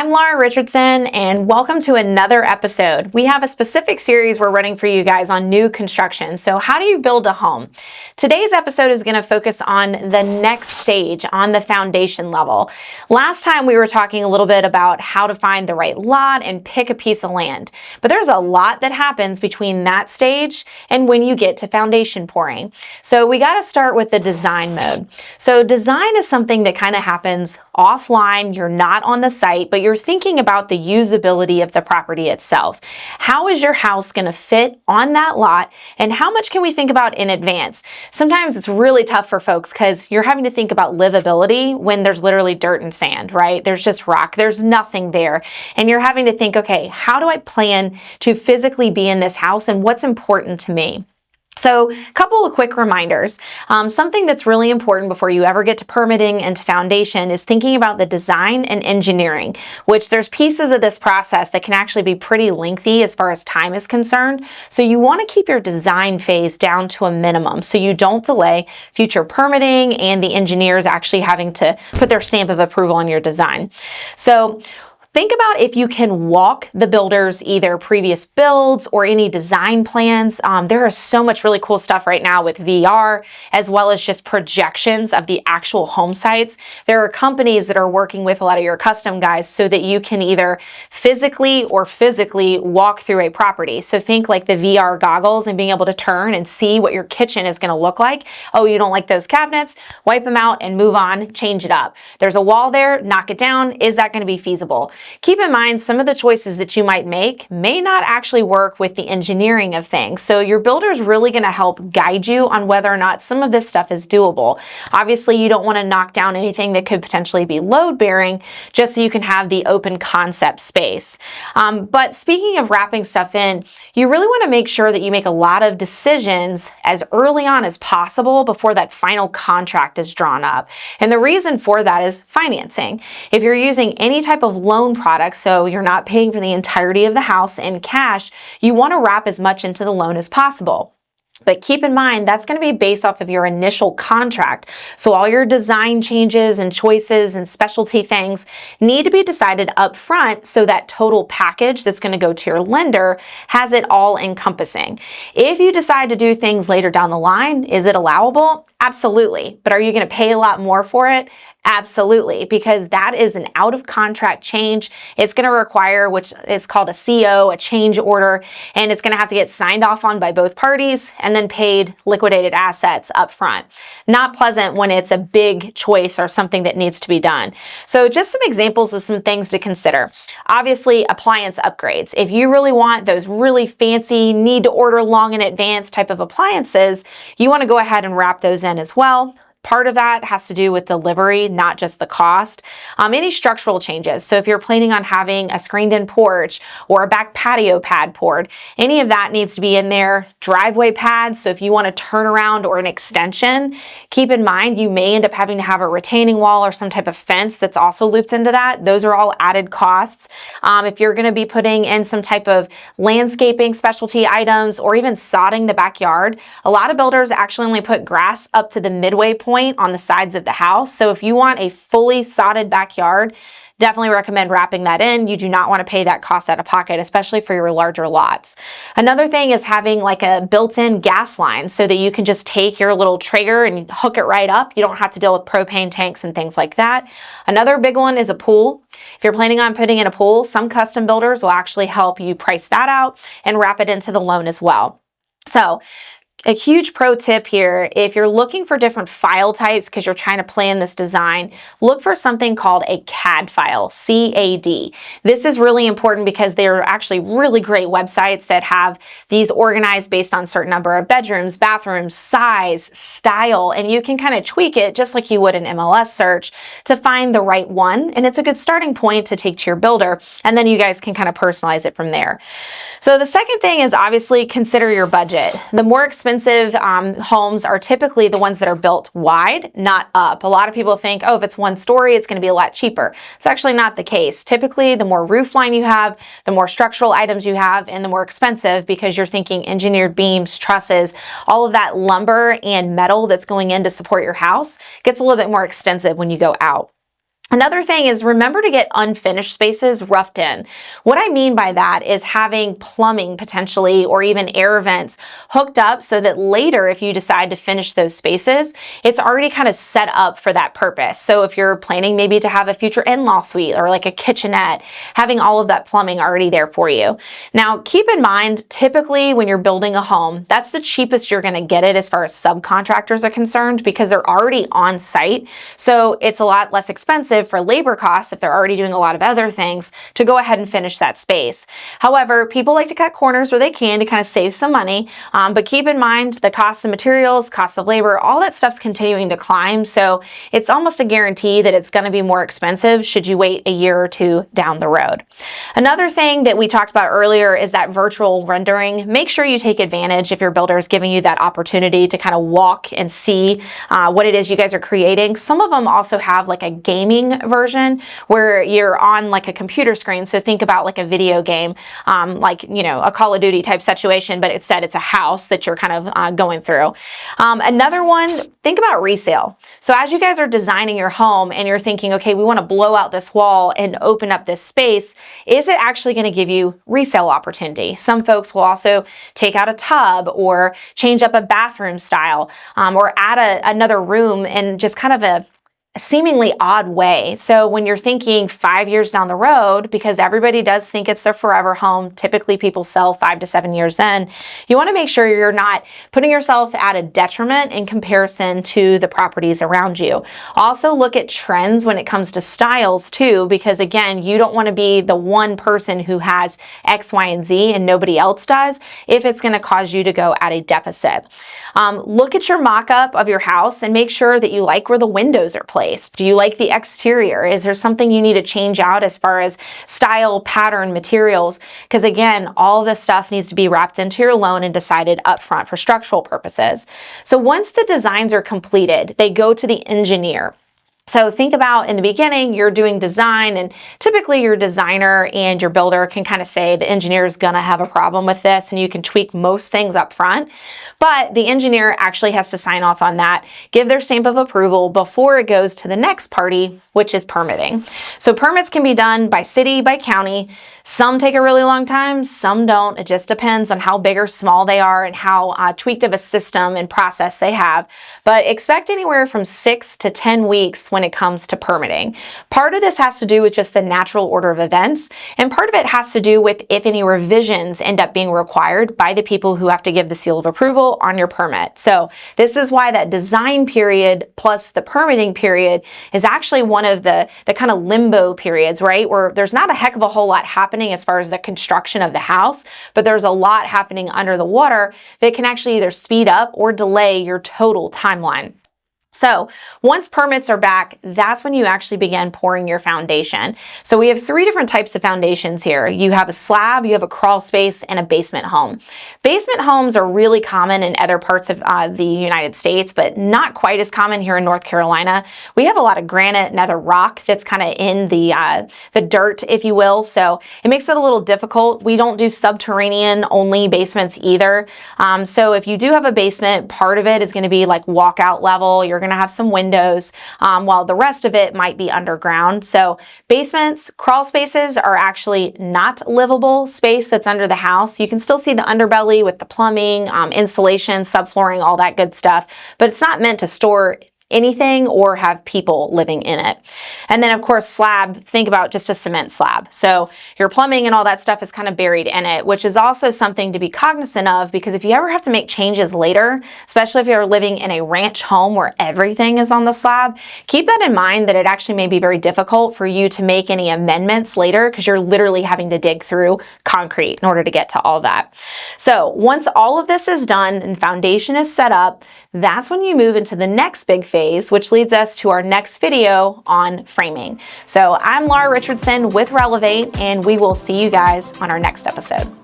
I'm Laura Richardson, and welcome to another episode. We have a specific series we're running for you guys on new construction. So how do you build a home? Today's episode is going to focus on the next stage, on the foundation level. Last time we were talking a little bit about how to find the right lot and pick a piece of land. But there's a lot that happens between that stage and when you get to foundation pouring. So we got to start with the design mode. So design is something that kind of happens offline. You're not on the site, but you're thinking about the usability of the property itself. How is your house going to fit on that lot, and how much can we think about in advance? Sometimes it's really tough for folks because you're having to think about livability when there's literally dirt and sand, right? There's just rock, there's nothing there. And you're having to think, okay, how do I plan to physically be in this house and what's important to me? So a couple of quick reminders. Something that's really important before you ever get to permitting and to foundation is thinking about the design and engineering, which there's pieces of this process that can actually be pretty lengthy as far as time is concerned. So you want to keep your design phase down to a minimum so you don't delay future permitting and the engineers actually having to put their stamp of approval on your design. So think about if you can walk the builders, either previous builds or any design plans. There is so much really cool stuff right now with VR, as well as just projections of the actual home sites. There are companies that are working with a lot of your custom guys so that you can either physically walk through a property. So think like the VR goggles and being able to turn and see what your kitchen is going to look like. Oh, you don't like those cabinets? Wipe them out and move on, change it up. There's a wall there, knock it down. Is that going to be feasible? Keep in mind, some of the choices that you might make may not actually work with the engineering of things. So your builder is really going to help guide you on whether or not some of this stuff is doable. Obviously, you don't want to knock down anything that could potentially be load bearing, just so you can have the open concept space. But speaking of wrapping stuff in, you really want to make sure that you make a lot of decisions as early on as possible before that final contract is drawn up. And the reason for that is financing. If you're using any type of loan product, so you're not paying for the entirety of the house in cash, you want to wrap as much into the loan as possible. But keep in mind, that's going to be based off of your initial contract. So all your design changes and choices and specialty things need to be decided up front so that total package that's going to go to your lender has it all encompassing. If you decide to do things later down the line, is it allowable? Absolutely. But are you going to pay a lot more for it? Absolutely, because that is an out of contract change. It's going to require, which is called a CO, a change order, and it's going to have to get signed off on by both parties and then paid liquidated assets up front. Not pleasant when it's a big choice or something that needs to be done. So just some examples of some things to consider. Obviously, appliance upgrades. If you really want those really fancy, need to order long in advance type of appliances, you want to go ahead and wrap those in as well. Part of that has to do with delivery, not just the cost. Any structural changes. So if you're planning on having a screened-in porch or a back patio pad poured, any of that needs to be in there. Driveway pads. So if you want to turn around or an extension, keep in mind you may end up having to have a retaining wall or some type of fence that's also looped into that. Those are all added costs. If you're going to be putting in some type of landscaping specialty items or even sodding the backyard, a lot of builders actually only put grass up to the midway point on the sides of the house. So if you want a fully sodded backyard, definitely recommend wrapping that in. You do not want to pay that cost out of pocket, especially for your larger lots. Another thing is having like a built-in gas line so that you can just take your little Traeger and hook it right up. You don't have to deal with propane tanks and things like that. Another big one is a pool. If you're planning on putting in a pool, some custom builders will actually help you price that out and wrap it into the loan as well. So a huge pro tip here, if you're looking for different file types because you're trying to plan this design, look for something called a CAD file, C-A-D. This is really important because there are actually really great websites that have these organized based on a certain number of bedrooms, bathrooms, size, style, and you can kind of tweak it just like you would an MLS search to find the right one. And it's a good starting point to take to your builder, and then you guys can kind of personalize it from there. So the second thing is obviously consider your budget. The more expensive homes are typically the ones that are built wide, not up. A lot of people think, oh, if it's one story, it's going to be a lot cheaper. It's actually not the case. Typically, the more roof line you have, the more structural items you have, and the more expensive because you're thinking engineered beams, trusses, all of that lumber and metal that's going in to support your house gets a little bit more extensive when you go out. Another thing is remember to get unfinished spaces roughed in. What I mean by that is having plumbing potentially or even air vents hooked up so that later if you decide to finish those spaces, it's already kind of set up for that purpose. So if you're planning maybe to have a future in-law suite or like a kitchenette, having all of that plumbing already there for you. Now keep in mind, typically when you're building a home, that's the cheapest you're going to get it as far as subcontractors are concerned because they're already on site. So it's a lot less expensive for labor costs if they're already doing a lot of other things to go ahead and finish that space. However, people like to cut corners where they can to kind of save some money, but keep in mind the cost of materials, cost of labor, all that stuff's continuing to climb. So it's almost a guarantee that it's going to be more expensive should you wait a year or two down the road. Another thing that we talked about earlier is that virtual rendering. Make sure you take advantage if your builder is giving you that opportunity to kind of walk and see what it is you guys are creating. Some of them also have like a gaming version where you're on like a computer screen. So think about like a video game, like, you know, a Call of Duty type situation, but instead it's a house that you're kind of going through. Another one, think about resale. So as you guys are designing your home and you're thinking, okay, we want to blow out this wall and open up this space, is it actually going to give you resale opportunity? Some folks will also take out a tub or change up a bathroom style or add another room in just kind of a seemingly odd way. So when you're thinking 5 years down the road, because everybody does think it's their forever home, typically people sell 5 to 7 years in, you want to make sure you're not putting yourself at a detriment in comparison to the properties around you. Also look at trends when it comes to styles too, because again, you don't want to be the one person who has X, Y, and Z and nobody else does if it's going to cause you to go at a deficit. Look at your mock-up of your house and make sure that you like where the windows are placed. Do you like the exterior? Is there something you need to change out as far as style, pattern, materials? Because again, all of this stuff needs to be wrapped into your loan and decided upfront for structural purposes. So once the designs are completed, they go to the engineer. So think about in the beginning, you're doing design and typically your designer and your builder can kind of say the engineer is going to have a problem with this and you can tweak most things up front. But the engineer actually has to sign off on that, give their stamp of approval before it goes to the next party, which is permitting. So permits can be done by city, by county. Some take a really long time, some don't. It just depends on how big or small they are and how tweaked of a system and process they have. But expect anywhere from 6 to 10 weeks when it comes to permitting. Part of this has to do with just the natural order of events, and part of it has to do with if any revisions end up being required by the people who have to give the seal of approval on your permit. So this is why that design period plus the permitting period is actually one of the kind of limbo periods, right? Where there's not a heck of a whole lot happening as far as the construction of the house, but there's a lot happening under the water that can actually either speed up or delay your total timeline. So once permits are back, that's when you actually begin pouring your foundation. So we have 3 different types of foundations here. You have a slab, you have a crawl space, and a basement home. Basement homes are really common in other parts of the United States, but not quite as common here in North Carolina. We have a lot of granite and other rock that's kind of in the dirt, if you will. So it makes it a little difficult. We don't do subterranean only basements either. So if you do have a basement, part of it is going to be like walkout level. You're going to have some windows, while the rest of it might be underground. So basements, crawl spaces are actually not livable space that's under the house. You can still see the underbelly with the plumbing, insulation, subflooring, all that good stuff, but it's not meant to store anything or have people living in it. And then of course slab, think about just a cement slab. So your plumbing and all that stuff is kind of buried in it, which is also something to be cognizant of, because if you ever have to make changes later, especially if you're living in a ranch home where everything is on the slab, keep that in mind that it actually may be very difficult for you to make any amendments later because you're literally having to dig through concrete in order to get to all that. So once all of this is done and foundation is set up, that's when you move into the next big phase, which leads us to our next video on framing. So I'm Laura Richardson with Relevate, and we will see you guys on our next episode.